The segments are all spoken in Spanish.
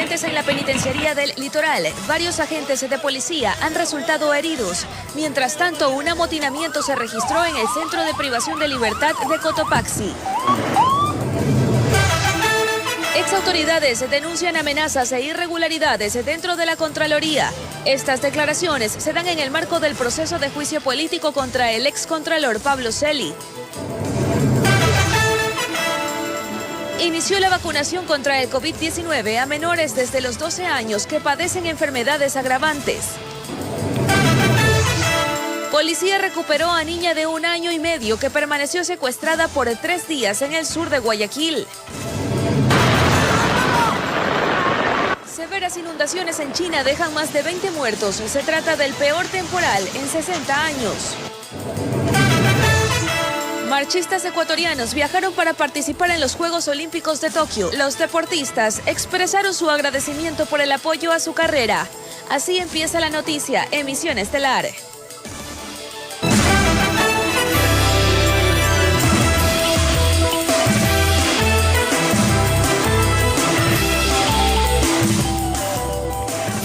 incidentes en la penitenciaría del Litoral. Varios agentes de policía han resultado heridos. Mientras tanto, un amotinamiento se registró en el Centro de Privación de Libertad de Cotopaxi. Exautoridades denuncian amenazas e irregularidades dentro de la Contraloría. Estas declaraciones se dan en el marco del proceso de juicio político contra el excontralor Pablo Celi. Inició la vacunación contra el COVID-19 a menores desde los 12 años que padecen enfermedades agravantes. Policía recuperó a niña de 1 año y medio que permaneció secuestrada por 3 días en el sur de Guayaquil. Severas inundaciones en China dejan más de 20 muertos. Se trata del peor temporal en 60 años. Marchistas ecuatorianos viajaron para participar en los Juegos Olímpicos de Tokio. Los deportistas expresaron su agradecimiento por el apoyo a su carrera. Así empieza la noticia, Emisión Estelar.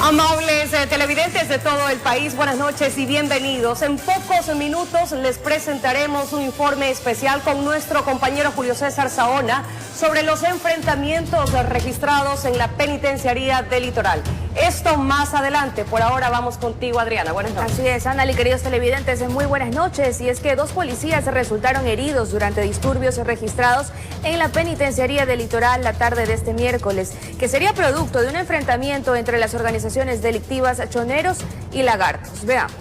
Amables televidentes de todo el país, buenas noches y bienvenidos. En pocos minutos les presentaremos un informe especial con nuestro compañero Julio César Saona sobre los enfrentamientos registrados en la penitenciaría del Litoral. Esto más adelante. Por ahora vamos contigo, Adriana. Buenas noches. Así es, Ana, y queridos televidentes, muy buenas noches. Y es que 2 policías resultaron heridos durante disturbios registrados en la penitenciaría del Litoral la tarde de este miércoles, que sería producto de un enfrentamiento entre las organizaciones delictivas Choneros y Lagartos. Veamos.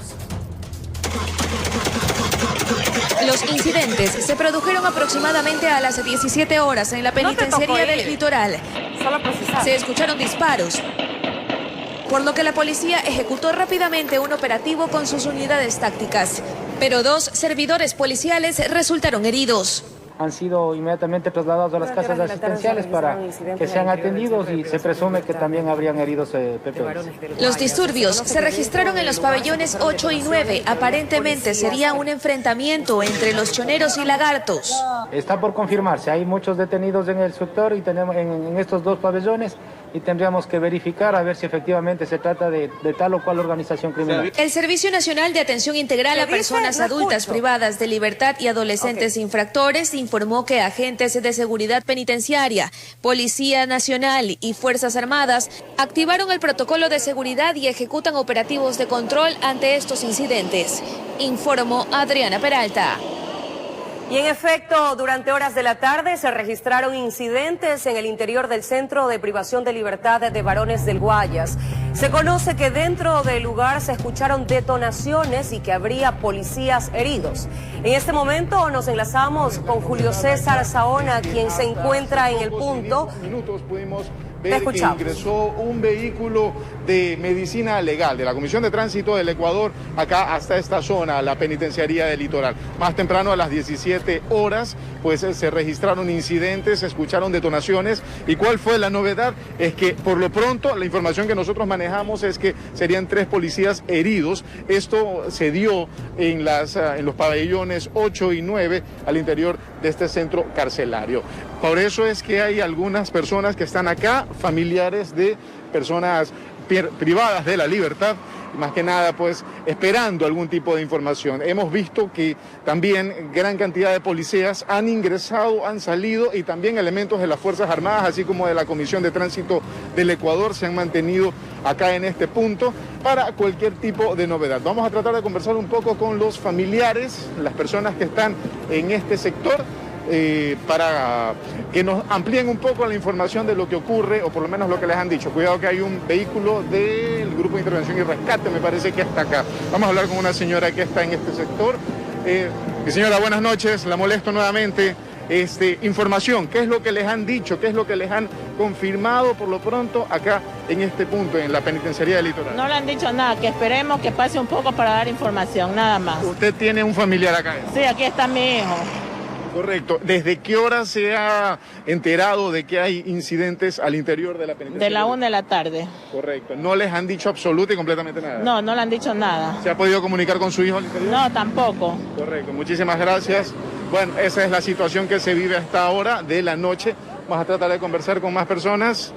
Los incidentes se produjeron aproximadamente a las 17 horas en la penitenciaría del Litoral. Se escucharon disparos, por lo que la policía ejecutó rápidamente un operativo con sus unidades tácticas, pero 2 servidores policiales resultaron heridos. Han sido inmediatamente trasladados a las casas asistenciales para que sean atendidos y se presume que también habrían heridos PPs. Los disturbios se registraron en los pabellones 8 y 9. Aparentemente sería un enfrentamiento entre los choneros y lagartos. Está por confirmarse, hay muchos detenidos en el sector y tenemos en estos 2 pabellones y tendríamos que verificar a ver si efectivamente se trata de tal o cual organización criminal. El Servicio Nacional de Atención Integral a Personas Adultas Privadas de Libertad y Adolescentes Infractores informó que agentes de seguridad penitenciaria, Policía Nacional y Fuerzas Armadas activaron el protocolo de seguridad y ejecutan operativos de control ante estos incidentes. Informó Adriana Peralta. Y en efecto, durante horas de la tarde se registraron incidentes en el interior del Centro de Privación de Libertad de Varones del Guayas. Se conoce que dentro del lugar se escucharon detonaciones y que habría policías heridos. En este momento nos enlazamos con Julio César Saona, quien se encuentra en el punto. Ver que ingresó un vehículo de medicina legal de la Comisión de Tránsito del Ecuador acá hasta esta zona, la penitenciaría del Litoral. Más temprano, a las 17 horas, pues se registraron incidentes, se escucharon detonaciones. ¿Y cuál fue la novedad? Es que por lo pronto la información que nosotros manejamos es que serían 3 policías heridos. Esto se dio en los pabellones 8 y 9 al interior de este centro carcelario. Por eso es que hay algunas personas que están acá, familiares de personas privadas de la libertad, más que nada pues esperando algún tipo de información. Hemos visto que también gran cantidad de policías han ingresado, han salido, y también elementos de las Fuerzas Armadas, así como de la Comisión de Tránsito del Ecuador, se han mantenido acá en este punto para cualquier tipo de novedad. Vamos a tratar de conversar un poco con los familiares, las personas que están en este sector, para que nos amplíen un poco la información de lo que ocurre, o por lo menos lo que les han dicho. Cuidado que hay un vehículo del Grupo de Intervención y Rescate, me parece que hasta acá. Vamos a hablar con una señora que está en este sector. Señora, buenas noches, la molesto nuevamente. Información, ¿qué es lo que les han dicho? ¿Qué es lo que les han confirmado por lo pronto acá en este punto, en la penitenciaría del Litoral? No le han dicho nada, que esperemos que pase un poco para dar información, nada más. ¿Usted tiene un familiar acá? Sí, aquí está mi hijo. Correcto. ¿Desde qué hora se ha enterado de que hay incidentes al interior de la penitenciaria? De la 1 de la tarde. Correcto. ¿No les han dicho absoluto y completamente nada? No, no le han dicho nada. ¿Se ha podido comunicar con su hijo al interior? No, tampoco. Correcto. Muchísimas gracias. Bueno, esa es la situación que se vive hasta ahora de la noche. Vamos a tratar de conversar con más personas.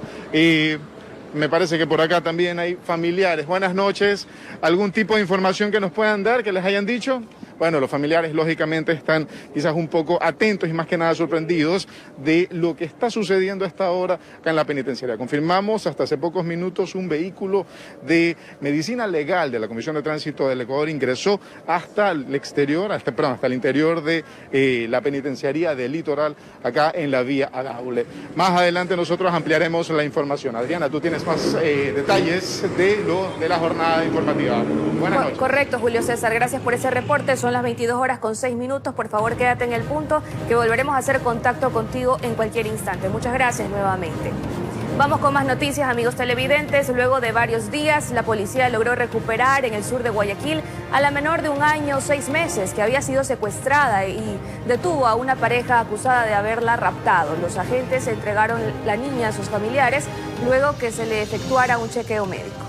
Me parece que por acá también hay familiares. Buenas noches. ¿Algún tipo de información que nos puedan dar, que les hayan dicho? Bueno, los familiares lógicamente están quizás un poco atentos y más que nada sorprendidos de lo que está sucediendo a esta hora acá en la penitenciaria. Confirmamos hasta hace pocos minutos un vehículo de medicina legal de la Comisión de Tránsito del Ecuador ingresó hasta el exterior, hasta el interior de la penitenciaría del Litoral, acá en la vía a Daule. Más adelante nosotros ampliaremos la información. Adriana, tú tienes más detalles de la jornada informativa. Buenas noches. Correcto, Julio César, gracias por ese reporte. Son las 22:06. Por favor, quédate en el punto, que volveremos a hacer contacto contigo en cualquier instante. Muchas gracias nuevamente. Vamos con más noticias, amigos televidentes. Luego de varios días, la policía logró recuperar en el sur de Guayaquil a la menor de 1 año 6 meses que había sido secuestrada y detuvo a una pareja acusada de haberla raptado. Los agentes entregaron la niña a sus familiares luego que se le efectuara un chequeo médico.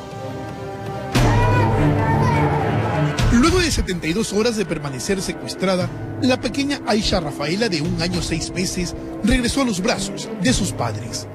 Luego de 72 horas de permanecer secuestrada, la pequeña Aisha Rafaela, de 1 año 6 meses, regresó a los brazos de sus padres.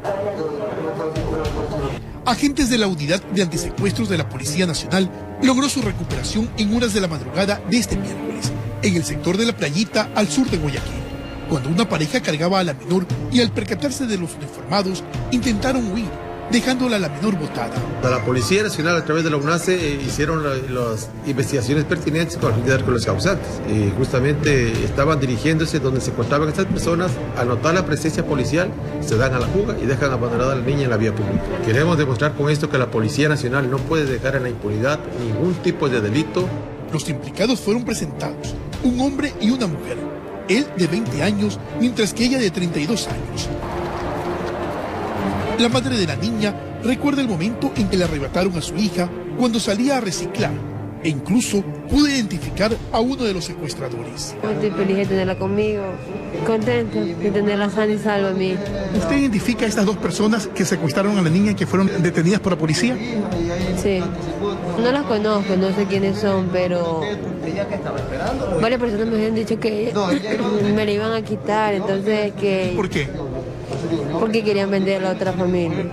Agentes de la Unidad de Antisecuestros de la Policía Nacional logró su recuperación en horas de la madrugada de este miércoles, en el sector de La Playita, al sur de Guayaquil, cuando una pareja cargaba a la menor y al percatarse de los uniformados, intentaron huir, dejándola a la menor botada. La Policía Nacional, a través de la UNACE, hicieron las investigaciones pertinentes para dar con los causantes. Justamente estaban dirigiéndose donde se encontraban estas personas, al notar la presencia policial, se dan a la fuga y dejan abandonada a la niña en la vía pública. Queremos demostrar con esto que la Policía Nacional no puede dejar en la impunidad ningún tipo de delito. Los implicados fueron presentados, un hombre y una mujer, él de 20 años, mientras que ella de 32 años. La madre de la niña recuerda el momento en que le arrebataron a su hija cuando salía a reciclar e incluso pudo identificar a uno de los secuestradores. Estoy feliz de tenerla conmigo, contenta de tenerla sana y salva a mí. ¿Usted identifica a estas dos personas que secuestraron a la niña y que fueron detenidas por la policía? Sí, no las conozco, no sé quiénes son, pero varias personas me habían dicho que me la iban a quitar, entonces que... ¿Por qué? Porque querían vender a otra familia.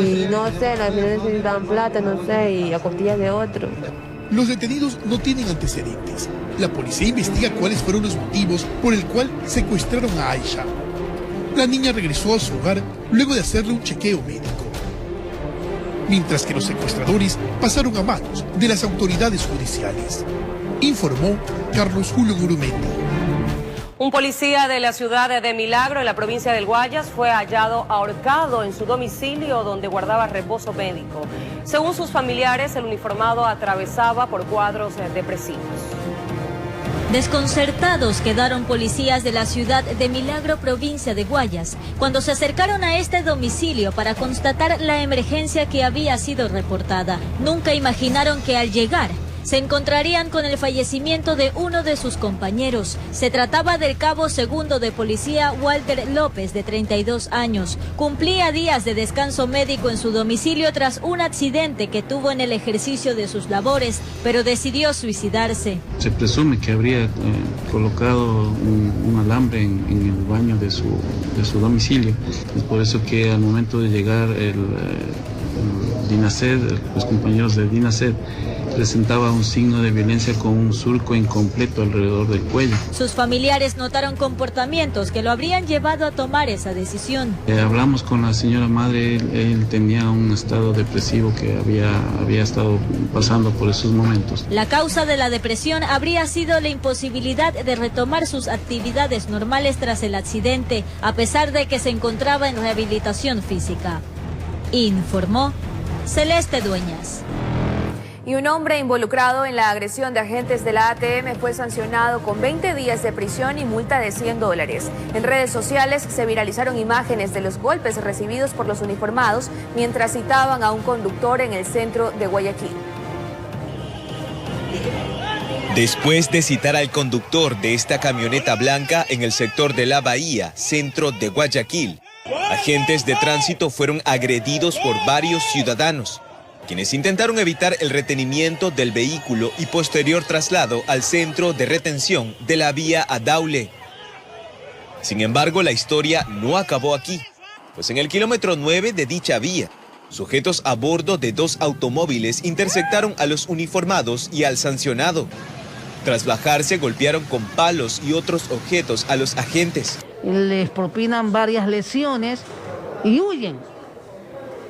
Y no sé, al final necesitaban plata, no sé, y a costillas de otro. Los detenidos no tienen antecedentes. La policía investiga cuáles fueron los motivos por el cual secuestraron a Aisha. La niña regresó a su hogar luego de hacerle un chequeo médico, mientras que los secuestradores pasaron a manos de las autoridades judiciales, informó Carlos Julio Gurumendi. Un policía de la ciudad de Milagro, en la provincia del Guayas, fue hallado ahorcado en su domicilio donde guardaba reposo médico. Según sus familiares, el uniformado atravesaba por cuadros depresivos. Desconcertados quedaron policías de la ciudad de Milagro, provincia de Guayas, cuando se acercaron a este domicilio para constatar la emergencia que había sido reportada. Nunca imaginaron que al llegar se encontrarían con el fallecimiento de uno de sus compañeros. Se trataba del cabo segundo de policía Walter López, de 32 años. Cumplía días de descanso médico en su domicilio tras un accidente que tuvo en el ejercicio de sus labores, pero decidió suicidarse. Se presume que habría colocado un alambre en el baño de su domicilio. Es por eso que al momento de llegar el DINASED, los compañeros de DINASED, presentaba un signo de violencia con un surco incompleto alrededor del cuello. Sus familiares notaron comportamientos que lo habrían llevado a tomar esa decisión. Hablamos con la señora madre, él tenía un estado depresivo que había estado pasando por esos momentos. La causa de la depresión habría sido la imposibilidad de retomar sus actividades normales tras el accidente, a pesar de que se encontraba en rehabilitación física. Informó Celeste Dueñas. Y un hombre involucrado en la agresión de agentes de la ATM fue sancionado con 20 días de prisión y multa de $100. En redes sociales se viralizaron imágenes de los golpes recibidos por los uniformados mientras citaban a un conductor en el centro de Guayaquil. Después de citar al conductor de esta camioneta blanca en el sector de La Bahía, centro de Guayaquil, agentes de tránsito fueron agredidos por varios ciudadanos, quienes intentaron evitar el retenimiento del vehículo y posterior traslado al centro de retención de la vía a Daule. Sin embargo, la historia no acabó aquí, pues en el kilómetro 9 de dicha vía, Sujetos a bordo de 2 automóviles interceptaron a los uniformados y al sancionado. Tras bajarse, golpearon con palos y otros objetos a los agentes. Les propinan varias lesiones y huyen.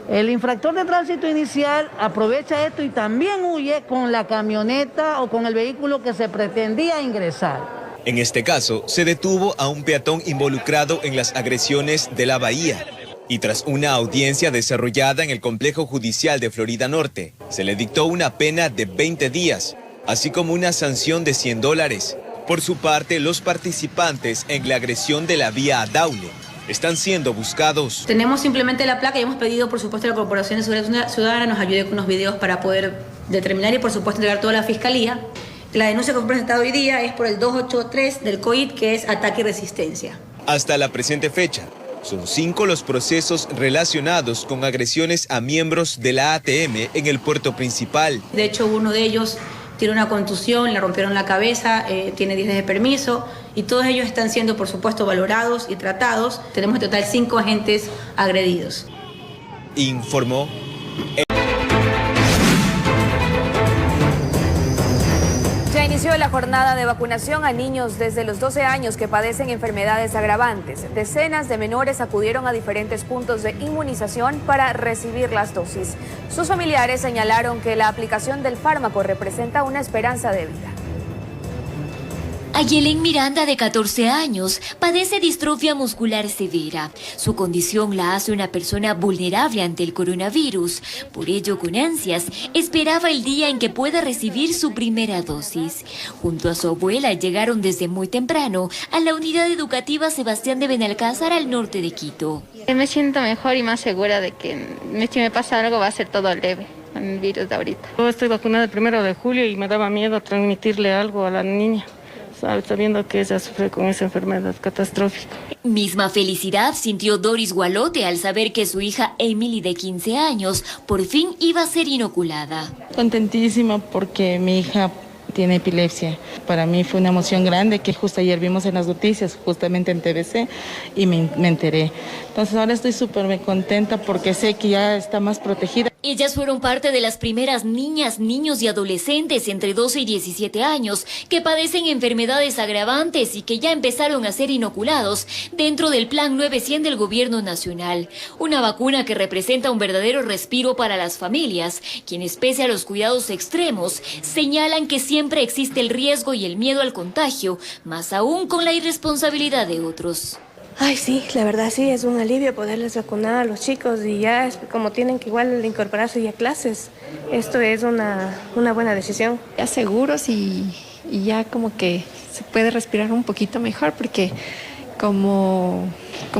El infractor de tránsito inicial aprovecha esto y también huye con la camioneta o con el vehículo que se pretendía ingresar. En este caso, se detuvo a un peatón involucrado en las agresiones de la Bahía. Y tras una audiencia desarrollada en el Complejo Judicial de Florida Norte, se le dictó una pena de 20 días, así como una sanción de $100. Por su parte, los participantes en la agresión de la vía a Daule están siendo buscados. Tenemos simplemente la placa y hemos pedido, por supuesto, a la Corporación de Seguridad Ciudadana nos ayude con unos videos para poder determinar y, por supuesto, entregar toda la Fiscalía. La denuncia que fue presentada hoy día es por el 283 del COIT, que es ataque y resistencia. Hasta la presente fecha, son 5 los procesos relacionados con agresiones a miembros de la ATM en el puerto principal. De hecho, uno de ellos tiene una contusión, le rompieron la cabeza, tiene 10 días de permiso y todos ellos están siendo, por supuesto, valorados y tratados. Tenemos en total 5 agentes agredidos. Informó. Ya inició la jornada de vacunación a niños desde los 12 años que padecen enfermedades agravantes. Decenas de menores acudieron a diferentes puntos de inmunización para recibir las dosis. Sus familiares señalaron que la aplicación del fármaco representa una esperanza de vida. Ayelen Miranda, de 14 años, padece distrofia muscular severa. Su condición la hace una persona vulnerable ante el coronavirus. Por ello, con ansias, esperaba el día en que pueda recibir su primera dosis. Junto a su abuela, llegaron desde muy temprano a la unidad educativa Sebastián de Benalcázar, al norte de Quito. Me siento mejor y más segura de que si me pasa algo va a ser todo leve. El virus de ahorita. Yo estoy vacunada el 1 de julio y me daba miedo transmitirle algo a la niña, sabiendo que ella sufre con esa enfermedad catastrófica. Misma felicidad sintió Doris Gualote al saber que su hija Emily, de 15 años, por fin iba a ser inoculada. Contentísima porque mi hija tiene epilepsia. Para mí fue una emoción grande que justo ayer vimos en las noticias, justamente en TVC, y me enteré. Entonces ahora estoy súper contenta porque sé que ya está más protegida. Ellas fueron parte de las primeras niñas, niños y adolescentes entre 12 y 17 años que padecen enfermedades agravantes y que ya empezaron a ser inoculados dentro del Plan 900 del Gobierno Nacional. Una vacuna que representa un verdadero respiro para las familias, quienes, pese a los cuidados extremos, señalan que siempre existe el riesgo y el miedo al contagio, más aún con la irresponsabilidad de otros. Ay, sí, la verdad sí, es un alivio poderles vacunar a los chicos y ya como tienen que igual incorporarse ya a clases, esto es una buena decisión. Ya seguros y ya como que se puede respirar un poquito mejor porque como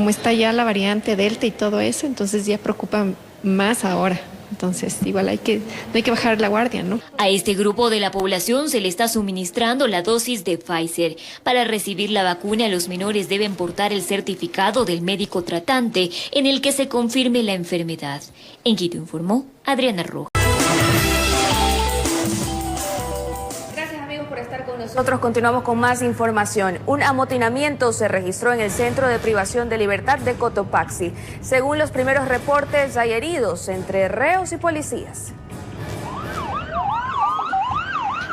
está ya la variante Delta y todo eso, entonces ya preocupa más ahora. Entonces, igual no hay que bajar la guardia, ¿no? A este grupo de la población se le está suministrando la dosis de Pfizer. Para recibir la vacuna, los menores deben portar el certificado del médico tratante en el que se confirme la enfermedad. En Quito informó Adriana Rojas. Nosotros continuamos con más información. Un amotinamiento se registró en el Centro de Privación de Libertad de Cotopaxi. Según los primeros reportes, hay heridos entre reos y policías.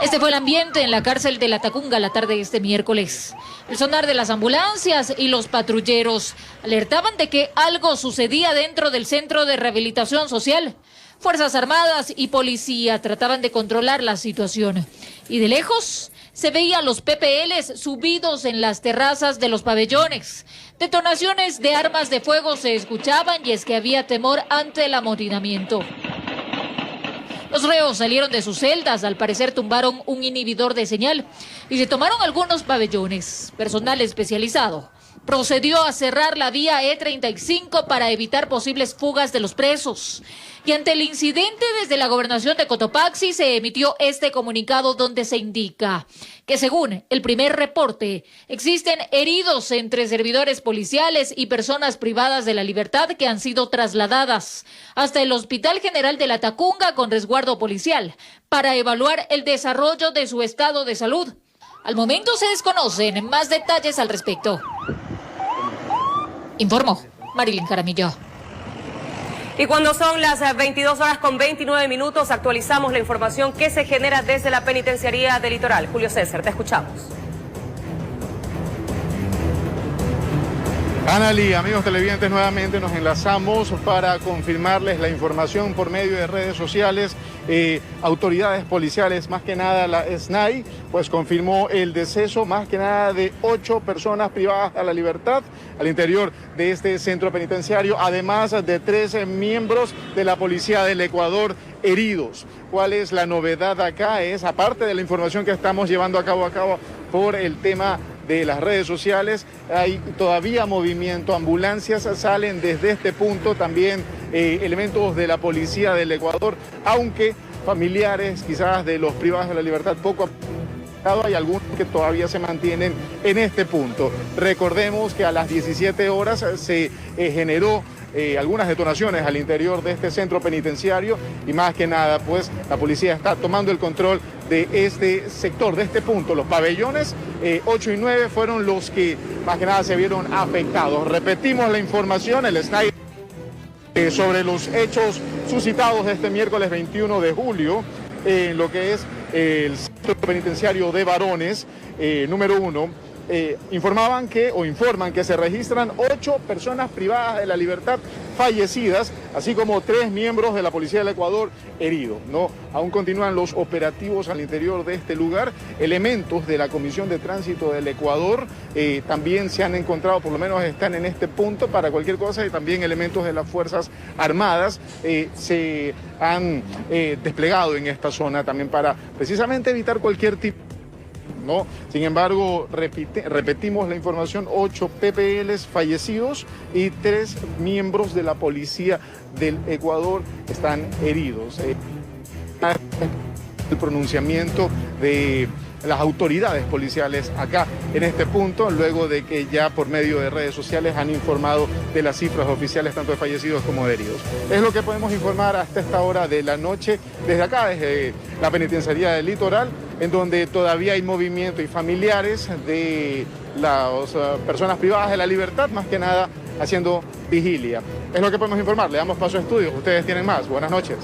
Este fue el ambiente en la cárcel de La Tacunga la tarde de este miércoles. El sonar de las ambulancias y los patrulleros alertaban de que algo sucedía dentro del Centro de Rehabilitación Social. Fuerzas Armadas y policía trataban de controlar la situación. Y de lejos se veían los PPLs subidos en las terrazas de los pabellones. Detonaciones de armas de fuego se escuchaban y es que había temor ante el amotinamiento. Los reos salieron de sus celdas, al parecer tumbaron un inhibidor de señal y se tomaron algunos pabellones. Personal especializado procedió a cerrar la vía E35 para evitar posibles fugas de los presos. Y ante el incidente, desde la gobernación de Cotopaxi se emitió este comunicado donde se indica que, según el primer reporte, existen heridos entre servidores policiales y personas privadas de la libertad que han sido trasladadas hasta el Hospital General de La Tacunga con resguardo policial para evaluar el desarrollo de su estado de salud. Al momento se desconocen más detalles al respecto. Informó Marilyn Jaramillo. Y cuando son las 22:29, actualizamos la información que se genera desde la penitenciaría del Litoral. Julio César, te escuchamos. Analí, amigos televidentes, nuevamente nos enlazamos para confirmarles la información por medio de redes sociales. Autoridades policiales, más que nada la SNAI, pues confirmó el deceso más que nada de 8 personas privadas de la libertad al interior de este centro penitenciario, además de 13 miembros de la Policía del Ecuador heridos. ¿Cuál es la novedad acá? Es, aparte de la información que estamos llevando a cabo por el tema de las redes sociales, hay todavía movimiento, ambulancias salen desde este punto, también elementos de la Policía del Ecuador, aunque familiares quizás de los privados de la libertad poco a poco, hay algunos que todavía se mantienen en este punto. Recordemos que a las 17 horas se generó algunas detonaciones al interior de este centro penitenciario y más que nada pues la policía está tomando el control de este sector, de este punto. Los pabellones 8 y 9 fueron los que más que nada se vieron afectados. Repetimos la información, el SNAI sobre los hechos suscitados este miércoles 21 de julio en lo que es el centro penitenciario de varones número 1. Informan que se registran 8 personas privadas de la libertad fallecidas, así como 3 miembros de la Policía del Ecuador heridos, ¿no? Aún continúan los operativos al interior de este lugar. Elementos de la Comisión de Tránsito del Ecuador también se han encontrado, por lo menos están en este punto para cualquier cosa, y también elementos de las Fuerzas Armadas se han desplegado en esta zona también para precisamente evitar cualquier tipo. ¿No? Sin embargo, repetimos la información, 8 PPLs fallecidos y 3 miembros de la Policía del Ecuador están heridos. El pronunciamiento de las autoridades policiales acá en este punto, luego de que ya por medio de redes sociales han informado de las cifras oficiales tanto de fallecidos como de heridos. Es lo que podemos informar hasta esta hora de la noche desde acá, desde la penitenciaría del Litoral, en donde todavía hay movimiento y familiares de las personas privadas de la libertad, más que nada haciendo vigilia. Es lo que podemos informar. Le damos paso a estudios. Ustedes tienen más. Buenas noches.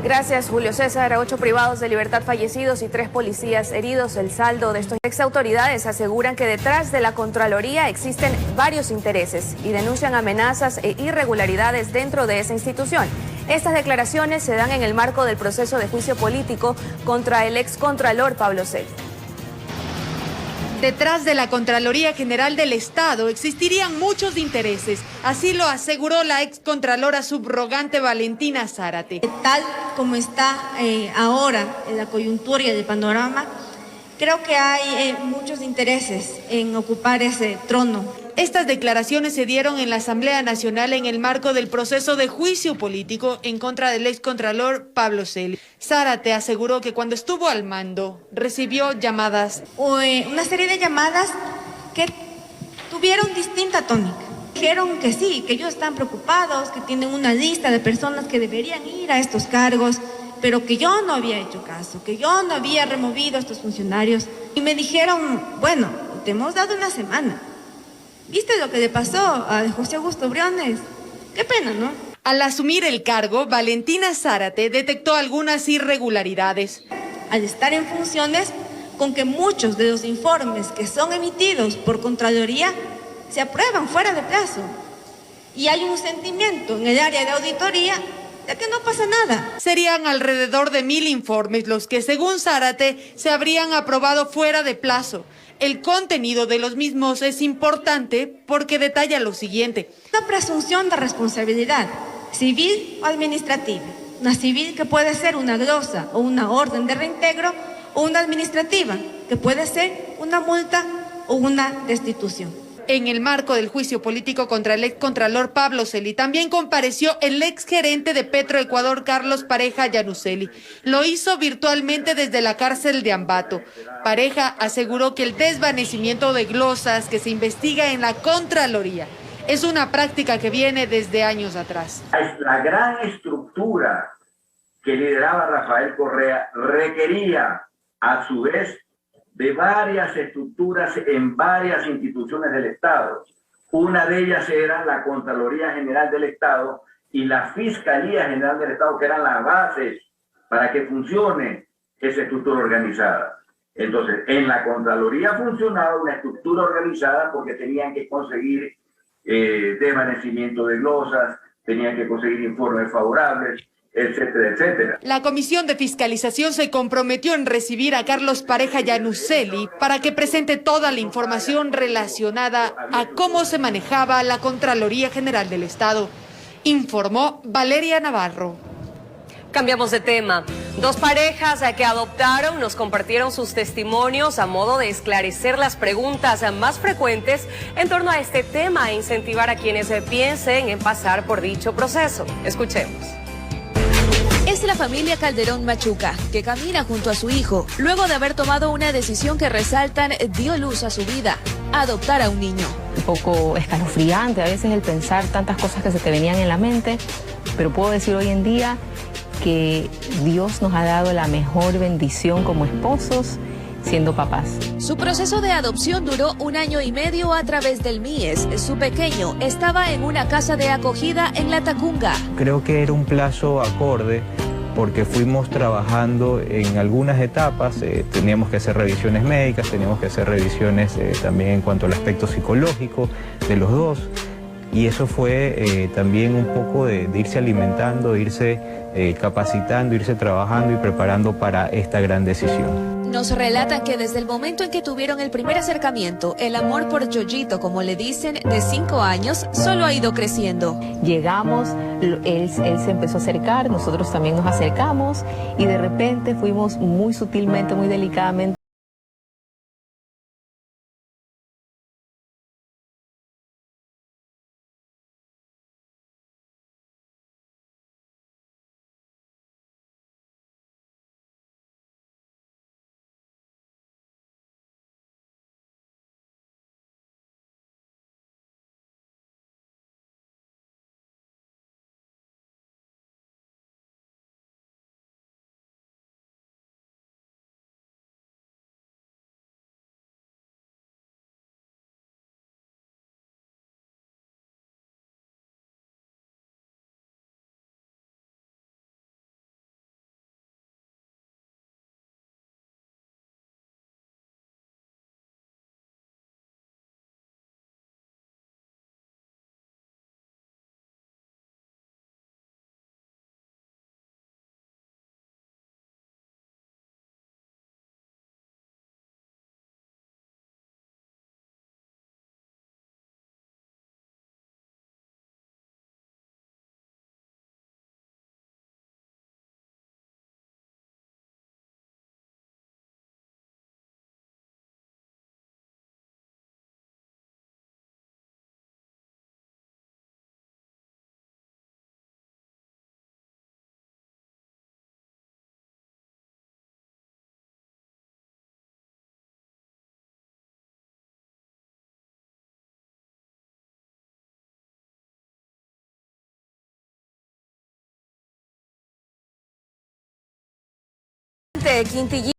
Gracias, Julio César. 8 privados de libertad fallecidos y 3 policías heridos. El saldo de estos exautoridades aseguran que detrás de la Contraloría existen varios intereses y denuncian amenazas e irregularidades dentro de esa institución. Estas declaraciones se dan en el marco del proceso de juicio político contra el excontralor Pablo Celi. Detrás de la Contraloría General del Estado existirían muchos intereses, así lo aseguró la excontralora subrogante Valentina Zárate. Tal como está ahora en la coyuntura y el panorama, creo que hay muchos intereses en ocupar ese trono. Estas declaraciones se dieron en la Asamblea Nacional en el marco del proceso de juicio político en contra del excontralor Pablo Celi. Zárate aseguró que cuando estuvo al mando recibió llamadas. Una serie de llamadas que tuvieron distinta tónica. Dijeron que sí, que ellos están preocupados, que tienen una lista de personas que deberían ir a estos cargos, pero que yo no había hecho caso, que yo no había removido a estos funcionarios. Y me dijeron, bueno, te hemos dado una semana. ¿Viste lo que le pasó a José Augusto Briones? Qué pena, ¿no? Al asumir el cargo, Valentina Zárate detectó algunas irregularidades. Al estar en funciones, con que muchos de los informes que son emitidos por Contraloría se aprueban fuera de plazo. Y hay un sentimiento en el área de auditoría de que no pasa nada. Serían alrededor de 1000 informes los que, según Zárate, se habrían aprobado fuera de plazo. El contenido de los mismos es importante porque detalla lo siguiente. Una presunción de responsabilidad, civil o administrativa. Una civil que puede ser una glosa o una orden de reintegro, o una administrativa que puede ser una multa o una destitución. En el marco del juicio político contra el excontralor Pablo Celi, también compareció el exgerente de Petroecuador, Carlos Pareja Llanuselli. Lo hizo virtualmente desde la cárcel de Ambato. Pareja aseguró que el desvanecimiento de glosas que se investiga en la Contraloría es una práctica que viene desde años atrás. La gran estructura que lideraba Rafael Correa requería, a su vez, de varias estructuras en varias instituciones del Estado. Una de ellas era la Contraloría General del Estado y la Fiscalía General del Estado, que eran las bases para que funcione esa estructura organizada. Entonces, en la Contraloría funcionaba una estructura organizada porque tenían que conseguir desvanecimiento de glosas, tenían que conseguir informes favorables, etcétera, etcétera. La Comisión de Fiscalización se comprometió en recibir a Carlos Pareja Yannuzeli para que presente toda la información relacionada a cómo se manejaba la Contraloría General del Estado, informó Valeria Navarro. Cambiamos de tema. Dos parejas que adoptaron nos compartieron sus testimonios a modo de esclarecer las preguntas más frecuentes en torno a este tema e incentivar a quienes piensen en pasar por dicho proceso. Escuchemos. Es la familia Calderón Machuca, que camina junto a su hijo, luego de haber tomado una decisión que resaltan dio luz a su vida, adoptar a un niño. Un poco escalofriante a veces el pensar tantas cosas que se te venían en la mente, pero puedo decir hoy en día que Dios nos ha dado la mejor bendición como esposos, siendo papás. Su proceso de adopción duró 1 año y medio a través del MIES. Su pequeño estaba en una casa de acogida en La Tacunga. Creo que era un plazo acorde porque fuimos trabajando en algunas etapas, teníamos que hacer revisiones médicas, teníamos que hacer revisiones también en cuanto al aspecto psicológico de los dos, y eso fue también un poco de irse alimentando, irse capacitando, irse trabajando y preparando para esta gran decisión. Nos relatan que desde el momento en que tuvieron el primer acercamiento, el amor por Yoyito, como le dicen, de 5 años, solo ha ido creciendo. Llegamos, él se empezó a acercar, nosotros también nos acercamos y de repente fuimos muy sutilmente, muy delicadamente Quintillí